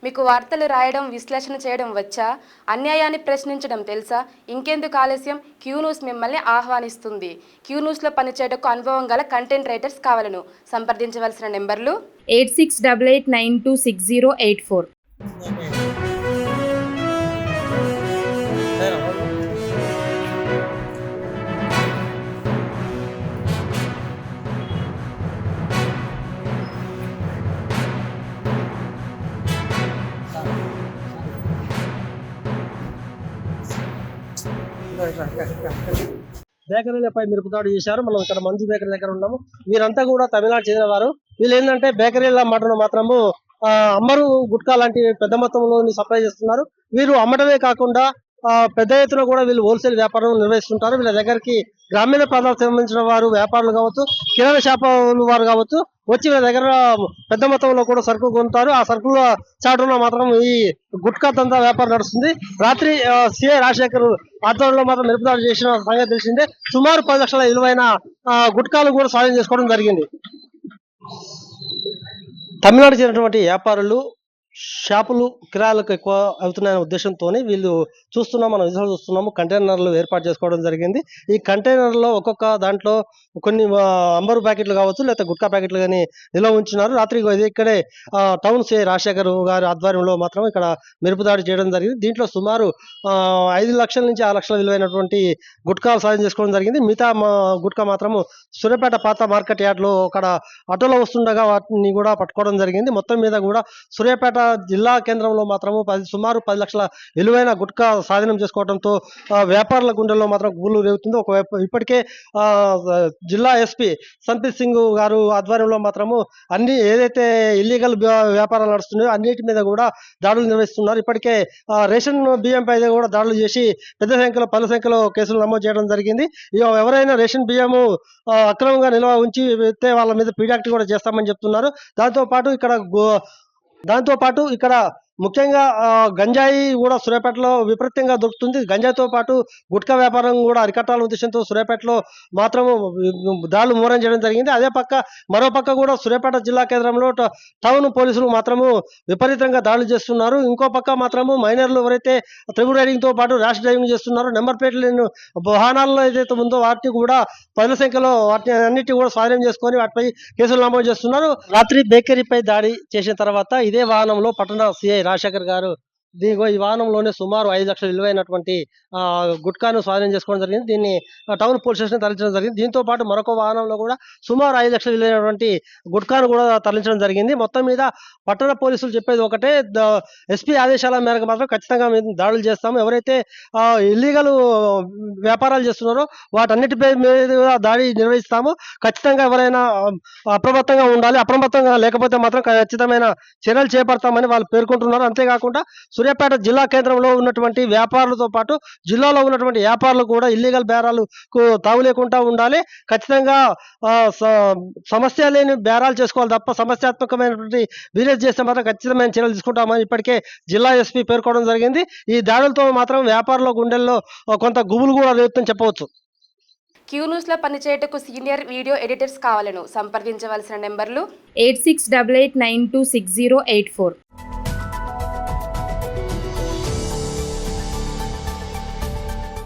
మీకు వార్తలు రాయడం, విశ్లేషణ చేయడం వచ్చా? అన్యాయాన్ని ప్రశ్నించడం తెలుసా? ఇంకెందుకు ఆలస్యం? క్యూ న్యూస్ మిమ్మల్ని ఆహ్వానిస్తుంది. క్యూ న్యూస్లో పనిచేయటకు అనుభవం గల కంటెంట్ రైటర్స్ కావాలను. సంప్రదించవలసిన నెంబర్లు 8688926084. బేకరీలపై మిరపదాడి చేశారు. మనం ఇక్కడ మంజు బేకరీ దగ్గర ఉన్నాము. వీరంతా కూడా తమిళనాడు చెందిన వారు. వీళ్ళు ఏంటంటే బేకరీల మటన్ మాత్రము అమ్మరు గుట్కా లాంటి పెద్ద మొత్తంలో సప్లై చేస్తున్నారు. వీరు అమ్మడమే కాకుండా పెద్ద ఎత్తున కూడా వీళ్ళు హోల్సేల్ వ్యాపారం నిర్వహిస్తుంటారు. వీళ్ళ దగ్గరికి గ్రామీణ ప్రాంతాలకు సంబంధించిన వారు, వ్యాపారులు కావచ్చు, కిరాణా షాపుల వారు కావచ్చు, వచ్చి వీళ్ళ దగ్గర పెద్ద మొత్తంలో కూడా సరుకు కొంటారు. ఆ సరుకుల చాటులో మాత్రం ఈ గుట్కా దందా వ్యాపారం నడుస్తుంది. రాత్రి సిఐ రాజశేఖర్ ఆధ్వర్యంలో మాత్రం మిరపదాడి చేసిన సంగతి తెలిసిందే. సుమారు 10 లక్షల విలువైన గుట్కాలు కూడా స్వాధీనం చేసుకోవడం జరిగింది. తమిళనాడు చెందినటువంటి వ్యాపారులు షాపులు కిరాయిలకు ఎక్కువ అవుతున్నాయనే ఉద్దేశంతో వీళ్ళు మనం విజువల్ చూస్తున్నాము, కంటైనర్లు ఏర్పాటు చేసుకోవడం జరిగింది. ఈ కంటైనర్లో ఒక్కొక్క దాంట్లో కొన్ని అంబరు ప్యాకెట్లు కావచ్చు, లేకపోతే గుట్కా ప్యాకెట్లు కానీ నిల్వ ఉంచినారు. రాత్రి ఇక్కడే టౌన్ సిఐ రాజశేఖర్ గారి ఆధ్వర్యంలో మాత్రం ఇక్కడ మెరుపుదాడి చేయడం జరిగింది. దీంట్లో సుమారు 5 లక్షల నుంచి 6 లక్షల విలువైనటువంటి గుట్కాలు సాధన చేసుకోవడం జరిగింది. మిగతా గుట్కా మాత్రము సూర్యాపేట పాత మార్కెట్ యార్డ్లో అక్కడ ఆటోలో వస్తుండగా వాటిని కూడా పట్టుకోవడం జరిగింది. మొత్తం మీద కూడా సూర్యాపేట జిల్లా కేంద్రంలో మాత్రము సుమారు 10 లక్షల విలువైన గుట్కా స్వాధీనం చేసుకోవడంతో వ్యాపారుల గుండెల్లో మాత్రం గుబులు రేగుతుంది. ఒకవైపు ఇప్పటికే జిల్లా ఎస్పీ సంపీత్ సింగ్ గారు ఆధ్వర్యంలో మాత్రము అన్ని ఏదైతే ఇల్లీగల్ వ్యాపారాలు నడుస్తున్నాయో అన్నిటి మీద కూడా దాడులు నిర్వహిస్తున్నారు. ఇప్పటికే రేషన్ బియ్యం పై కూడా దాడులు చేసి పలు సంఖ్యలో కేసులు నమోదు చేయడం జరిగింది. ఎవరైనా రేషన్ బియ్యము అక్రమంగా నిల్వ ఉంచి వాళ్ళ మీద పీడాక్ట్ కూడా చేస్తామని చెప్తున్నారు. దాంతో పాటు ఇక్కడ ముఖ్యంగా గంజాయి కూడా సూర్యాపేటలో విపరీతంగా దొరుకుతుంది. గంజాయితో పాటు గుట్కా వ్యాపారం కూడా అరికట్టాలనే ఉద్దేశంతో సూర్యాపేటలో మాత్రము దాడులు మూరం చేయడం జరిగింది. మరో పక్క కూడా సూర్యాపేట జిల్లా కేంద్రంలో టౌన్ పోలీసులు మాత్రము విపరీతంగా దాడులు చేస్తున్నారు. ఇంకో పక్క మాత్రము మైనర్లు ఎవరైతే త్రిబుల్ రైడింగ్ తో పాటు ర్యాష్ డ్రైవింగ్ చేస్తున్నారు, నెంబర్ ప్లేట్లను వాహనాల్లో ఏదైతే ఉందో వాటిని కూడా 10 సంఖ్యలో వాటిని అన్నిటి కూడా స్వాధీనం చేసుకొని వాటిపై కేసులు నమోదు చేస్తున్నారు. రాత్రి బేకరీపై దాడి చేసిన తర్వాత ఇదే వాహనంలో పట్టణ సిఐ రాజశేఖర్ గారు ఈ వాహనంలోనే సుమారు 5 లక్షల విలువైనటువంటి గుట్కాను స్వాధీనం చేసుకోవడం జరిగింది. దీన్ని టౌన్ పోలీస్ స్టేషన్ తరలించడం జరిగింది. దీంతో పాటు మరొక వాహనంలో కూడా సుమారు 5 లక్షల విలువైనటువంటి గుట్కాను కూడా తరలించడం జరిగింది. మొత్తం మీద పట్టణ పోలీసులు చెప్పేది ఒకటే, ఎస్పీ ఆదేశాల మేరకు మాత్రం ఖచ్చితంగా మేము దాడులు చేస్తాము. ఎవరైతే ఇల్లీగల్ వ్యాపారాలు చేస్తున్నారో వాటన్నిటిపై మీద దాడి నిర్వహిస్తాము. ఖచ్చితంగా ఎవరైనా అప్రమత్తంగా ఉండాలి. అప్రమత్తంగా లేకపోతే మాత్రం ఖచ్చితమైన చర్యలు చేపడతామని వాళ్ళు పేర్కొంటున్నారు. అంతేకాకుండా సూర్యాపేట జిల్లా కేంద్రంలో ఉన్నటువంటి వ్యాపారులతో పాటు జిల్లాలో ఉన్నటువంటి వ్యాపారులు కూడా ఇల్లీగల్ బేరాలకు తావు లేకుండా ఉండాలి. ఖచ్చితంగా సమస్య లేని బేరాలు చేసుకోవాలి తప్ప సమస్యాత్మకమైనటువంటి బిజినెస్ చేస్తే మాత్రం ఖచ్చితమైన చర్యలు తీసుకుంటామని ఇప్పటికే జిల్లా ఎస్పీ పేర్కొనడం జరిగింది. ఈ దాడులతో మాత్రం వ్యాపారుల గుండెల్లో కొంత గుబులు కూడా రేగుతుందని చెప్పవచ్చు. క్యూ న్యూస్లో పనిచేయటకు సీనియర్ వీడియో ఎడిటర్స్ కావాలను. సంప్రదించవలసిన నెంబర్లు 8688926084.